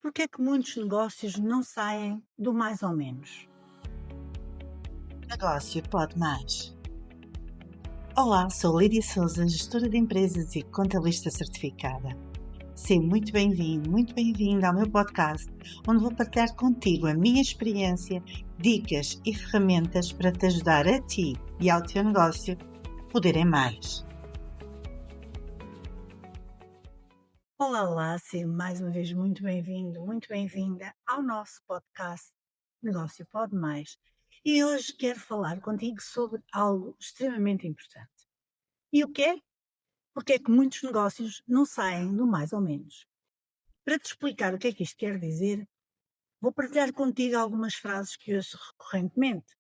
Porque é que muitos negócios não saem do mais ou menos? Negócio pode mais. Olá, sou Lídia Souza, gestora de empresas e contabilista certificada. Seja muito bem-vindo, muito bem-vinda ao meu podcast, onde vou partilhar contigo a minha experiência, dicas e ferramentas para te ajudar a ti e ao teu negócio poderem mais. Olá, seja mais uma vez muito bem-vindo, muito bem-vinda ao nosso podcast Negócio Pode Mais. E hoje quero falar contigo sobre algo extremamente importante. E o que é? Porque é que muitos negócios não saem do mais ou menos. Para te explicar o que é que isto quer dizer, vou partilhar contigo algumas frases que ouço recorrentemente.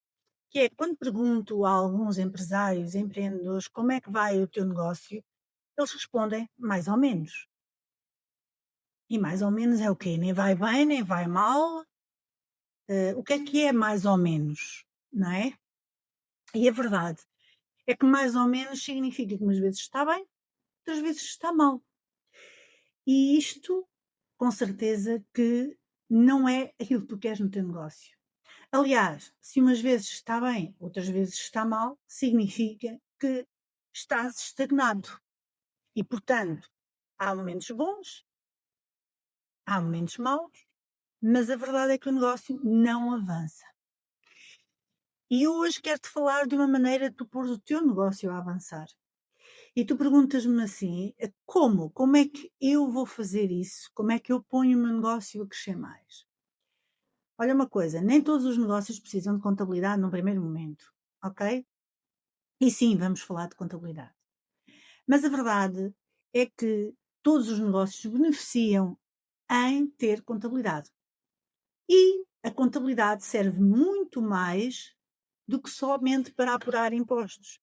Que é quando pergunto a alguns empresários, empreendedores, como é que vai o teu negócio, eles respondem mais ou menos. E mais ou menos é o quê? Nem vai bem, nem vai mal. O que é mais ou menos? Não é? E a verdade é que mais ou menos significa que umas vezes está bem, outras vezes está mal. E isto, com certeza, que não é aquilo que tu queres no teu negócio. Aliás, se umas vezes está bem, outras vezes está mal, significa que estás estagnado. E, portanto, há momentos bons, há momentos maus, mas a verdade é que o negócio não avança. E hoje quero-te falar de uma maneira de tu pôr o teu negócio a avançar. E tu perguntas-me assim: como? Como é que eu vou fazer isso? Como é que eu ponho o meu negócio a crescer mais? Olha uma coisa, nem todos os negócios precisam de contabilidade num primeiro momento, ok? E sim, vamos falar de contabilidade. Mas a verdade é que todos os negócios beneficiam em ter contabilidade. E a contabilidade serve muito mais do que somente para apurar impostos,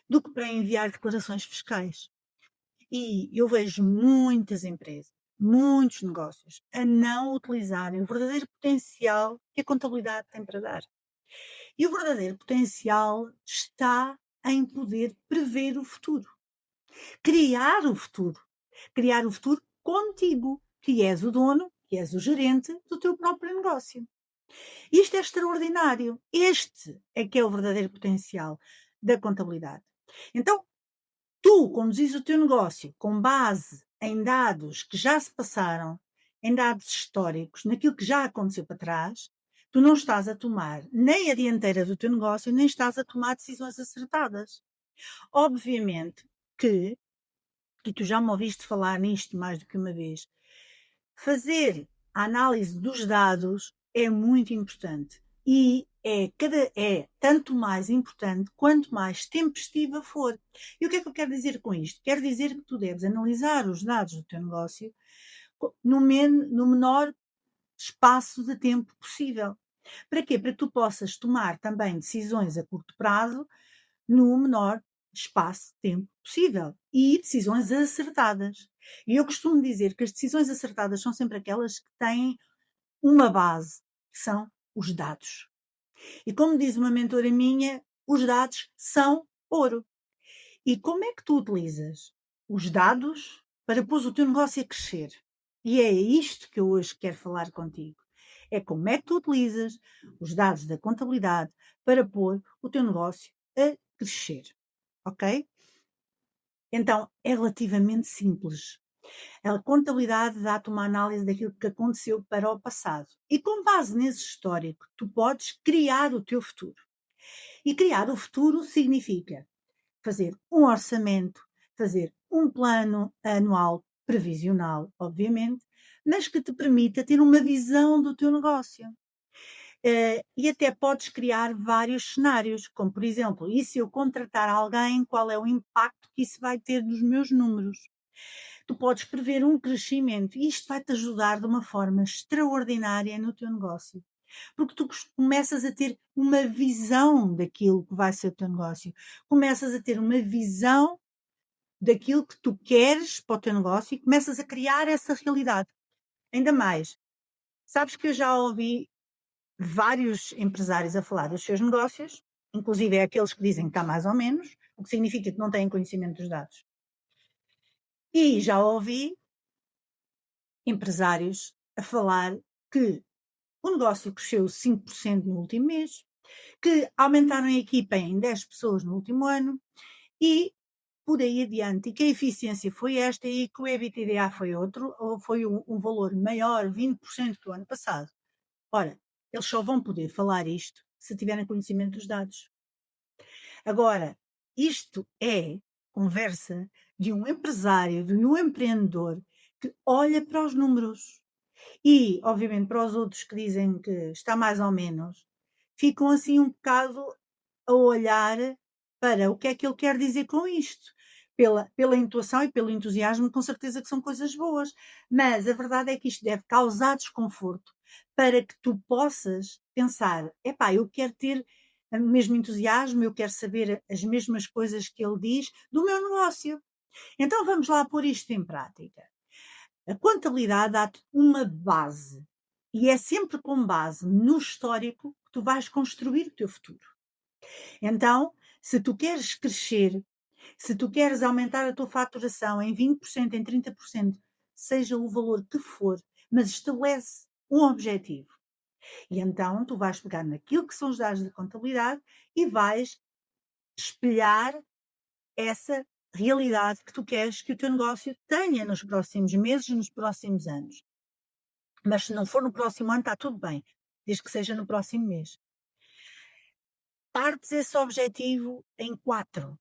do que para enviar declarações fiscais. E eu vejo muitas empresas, muitos negócios, a não utilizarem o verdadeiro potencial que a contabilidade tem para dar. E o verdadeiro potencial está em poder prever o futuro, criar o futuro, criar o futuro contigo, que és o dono, que és o gerente do teu próprio negócio. Isto é extraordinário. Este é que é o verdadeiro potencial da contabilidade. Então, tu conduzis o teu negócio com base em dados que já se passaram, em dados históricos, naquilo que já aconteceu para trás, tu não estás a tomar nem a dianteira do teu negócio, nem estás a tomar decisões acertadas. Obviamente que, e tu já me ouviste falar nisto mais do que uma vez, fazer a análise dos dados é muito importante e é tanto mais importante quanto mais tempestiva for. E o que é que eu quero dizer com isto? Quero dizer que tu deves analisar os dados do teu negócio no menor espaço de tempo possível. Para quê? Para que tu possas tomar também decisões a curto prazo no menor espaço de tempo possível e decisões acertadas. E eu costumo dizer que as decisões acertadas são sempre aquelas que têm uma base, que são os dados. E como diz uma mentora minha, os dados são ouro. E como é que tu utilizas os dados para pôr o teu negócio a crescer? E é isto que eu hoje quero falar contigo. É como é que tu utilizas os dados da contabilidade para pôr o teu negócio a crescer. Ok? Então, é relativamente simples. A contabilidade dá-te uma análise daquilo que aconteceu para o passado. E com base nesse histórico, tu podes criar o teu futuro. E criar o futuro significa fazer um orçamento, fazer um plano anual previsional, obviamente, mas que te permita ter uma visão do teu negócio. E até podes criar vários cenários, como por exemplo, e se eu contratar alguém, qual é o impacto que isso vai ter nos meus números? Tu podes prever um crescimento e isto vai-te ajudar de uma forma extraordinária no teu negócio. Porque tu começas a ter uma visão daquilo que vai ser o teu negócio. Começas a ter uma visão daquilo que tu queres para o teu negócio e começas a criar essa realidade. Ainda mais, sabes que eu já ouvi vários empresários a falar dos seus negócios, inclusive é aqueles que dizem que está mais ou menos, o que significa que não têm conhecimento dos dados. E já ouvi empresários a falar que o negócio cresceu 5% no último mês, que aumentaram a equipa em 10 pessoas no último ano e por aí adiante, e que a eficiência foi esta e que o EBITDA foi outro, ou foi um valor maior, 20% do ano passado. Ora, eles só vão poder falar isto se tiverem conhecimento dos dados. Agora, isto é conversa de um empresário, de um empreendedor que olha para os números e, obviamente, para os outros que dizem que está mais ou menos, ficam assim um bocado a olhar para o que é que ele quer dizer com isto. Pela intuação e pelo entusiasmo, com certeza que são coisas boas, mas a verdade é que isto deve causar desconforto para que tu possas pensar: epá, eu quero ter o mesmo entusiasmo, eu quero saber as mesmas coisas que ele diz do meu negócio. Então vamos lá pôr isto em prática. A contabilidade dá-te uma base e é sempre com base no histórico que tu vais construir o teu futuro. Então, se tu queres crescer, se tu queres aumentar a tua faturação em 20%, em 30%, seja o valor que for, mas estabelece um objetivo. E então tu vais pegar naquilo que são os dados da contabilidade e vais espelhar essa realidade que tu queres que o teu negócio tenha nos próximos meses, nos próximos anos. Mas se não for no próximo ano, está tudo bem, desde que seja no próximo mês. Partes esse objetivo em 4.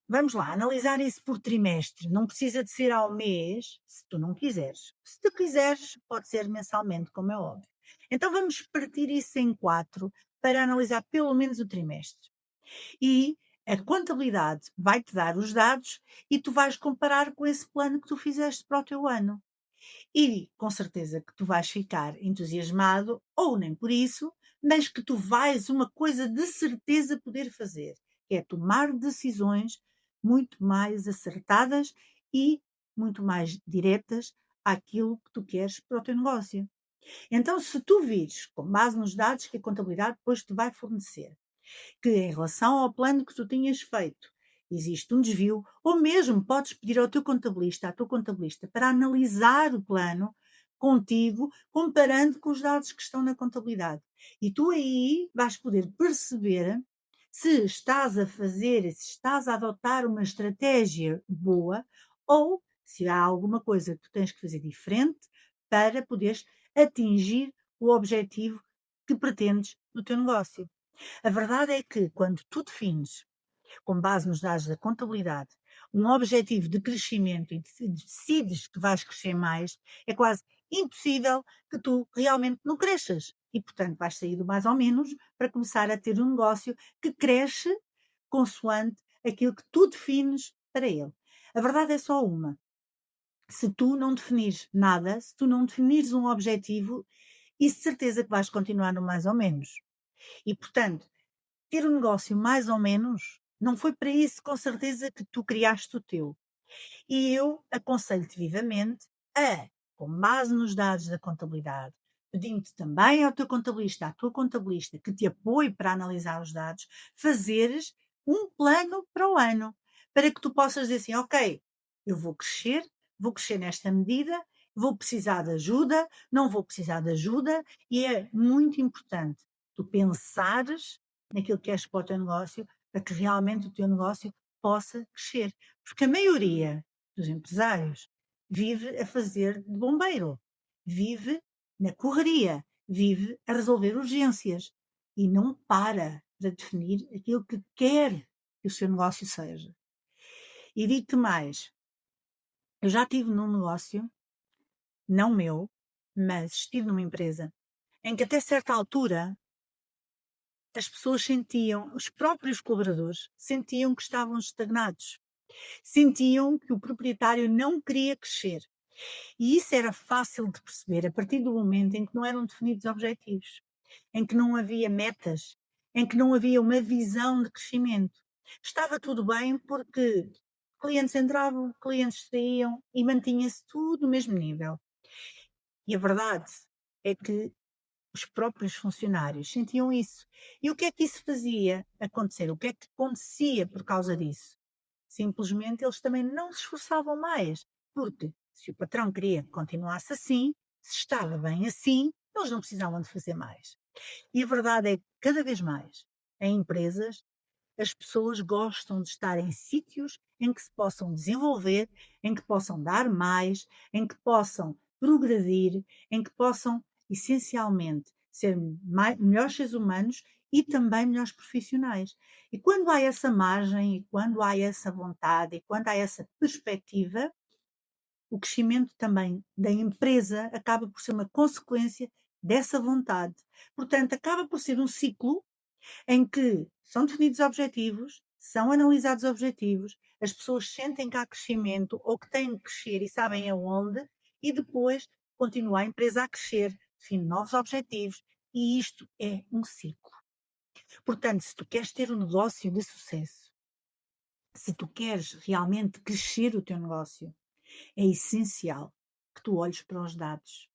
Vamos lá, analisar isso por trimestre. Não precisa de ser ao mês, se tu não quiseres. Se tu quiseres, pode ser mensalmente, como é óbvio. Então vamos partir isso em 4 para analisar pelo menos o trimestre. E a contabilidade vai-te dar os dados e tu vais comparar com esse plano que tu fizeste para o teu ano. E com certeza que tu vais ficar entusiasmado, ou nem por isso, mas que tu vais uma coisa de certeza poder fazer, que é tomar decisões muito mais acertadas e muito mais diretas àquilo que tu queres para o teu negócio. Então, se tu vires, com base nos dados que a contabilidade depois te vai fornecer, que em relação ao plano que tu tinhas feito existe um desvio, ou mesmo podes pedir ao teu contabilista, à tua contabilista, para analisar o plano contigo, comparando com os dados que estão na contabilidade. E tu aí vais poder perceber se estás a fazer, se estás a adotar uma estratégia boa ou se há alguma coisa que tu tens que fazer diferente para poderes atingir o objetivo que pretendes no teu negócio. A verdade é que quando tu defines, com base nos dados da contabilidade, um objetivo de crescimento e decides que vais crescer mais, é quase impossível que tu realmente não cresças. E, portanto, vais sair do mais ou menos para começar a ter um negócio que cresce consoante aquilo que tu defines para ele. A verdade é só uma. Se tu não definires nada, se tu não definires um objetivo, isso de certeza que vais continuar no mais ou menos. E, portanto, ter um negócio mais ou menos, não foi para isso com certeza que tu criaste o teu. E eu aconselho-te vivamente a, com base nos dados da contabilidade, pedindo também ao teu contabilista, à tua contabilista, que te apoie para analisar os dados, fazeres um plano para o ano, para que tu possas dizer assim, ok, eu vou crescer nesta medida, vou precisar de ajuda, não vou precisar de ajuda, e é muito importante tu pensares naquilo que queres para o teu negócio, para que realmente o teu negócio possa crescer. Porque a maioria dos empresários vive a fazer de bombeiro, vive na correria, vive a resolver urgências e não para definir aquilo que quer que o seu negócio seja. E digo-te mais, eu já estive num negócio, não meu, mas estive numa empresa, em que até certa altura as pessoas sentiam, os próprios colaboradores sentiam que estavam estagnados, sentiam que o proprietário não queria crescer. E isso era fácil de perceber a partir do momento em que não eram definidos objetivos, em que não havia metas, em que não havia uma visão de crescimento. Estava tudo bem porque clientes entravam, clientes saíam e mantinha-se tudo no mesmo nível. E a verdade é que os próprios funcionários sentiam isso. E o que é que isso fazia acontecer? O que é que acontecia por causa disso? Simplesmente eles também não se esforçavam mais, porque se o patrão queria que continuasse assim, se estava bem assim, eles não precisavam de fazer mais. E a verdade é que cada vez mais em empresas as pessoas gostam de estar em sítios em que se possam desenvolver, em que possam dar mais, em que possam progredir, em que possam essencialmente ser melhores seres humanos e também melhores profissionais. E quando há essa margem, e quando há essa vontade, e quando há essa perspectiva, o crescimento também da empresa acaba por ser uma consequência dessa vontade. Portanto, acaba por ser um ciclo em que são definidos objetivos, são analisados objetivos, as pessoas sentem que há crescimento ou que têm que crescer e sabem aonde, e depois continua a empresa a crescer, define novos objetivos, e isto é um ciclo. Portanto, se tu queres ter um negócio de sucesso, se tu queres realmente crescer o teu negócio, é essencial que tu olhes para os dados.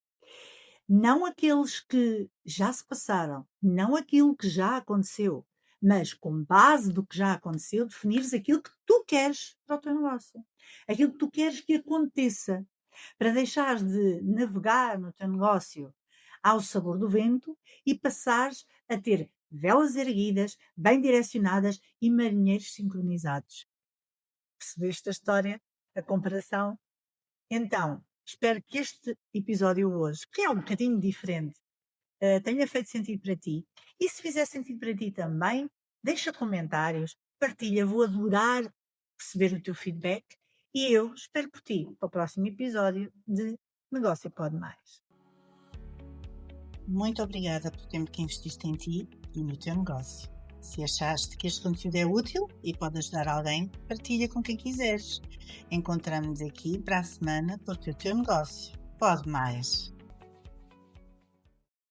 Não aqueles que já se passaram, não aquilo que já aconteceu, mas com base do que já aconteceu, definires aquilo que tu queres para o teu negócio. Aquilo que tu queres que aconteça, para deixares de navegar no teu negócio ao sabor do vento e passares a ter velas erguidas, bem direcionadas e marinheiros sincronizados. Percebeste a história, a comparação? Então, espero que este episódio hoje, que é um bocadinho diferente, tenha feito sentido para ti. E se fizer sentido para ti também, deixa comentários, partilha, vou adorar receber o teu feedback e eu espero por ti para o próximo episódio de Negócio Pode Mais. Muito obrigada pelo tempo que investiste em ti e no teu negócio. Se achaste que este conteúdo é útil e pode ajudar alguém, partilha com quem quiseres. Encontramos-nos aqui para a semana porque o teu negócio pode mais.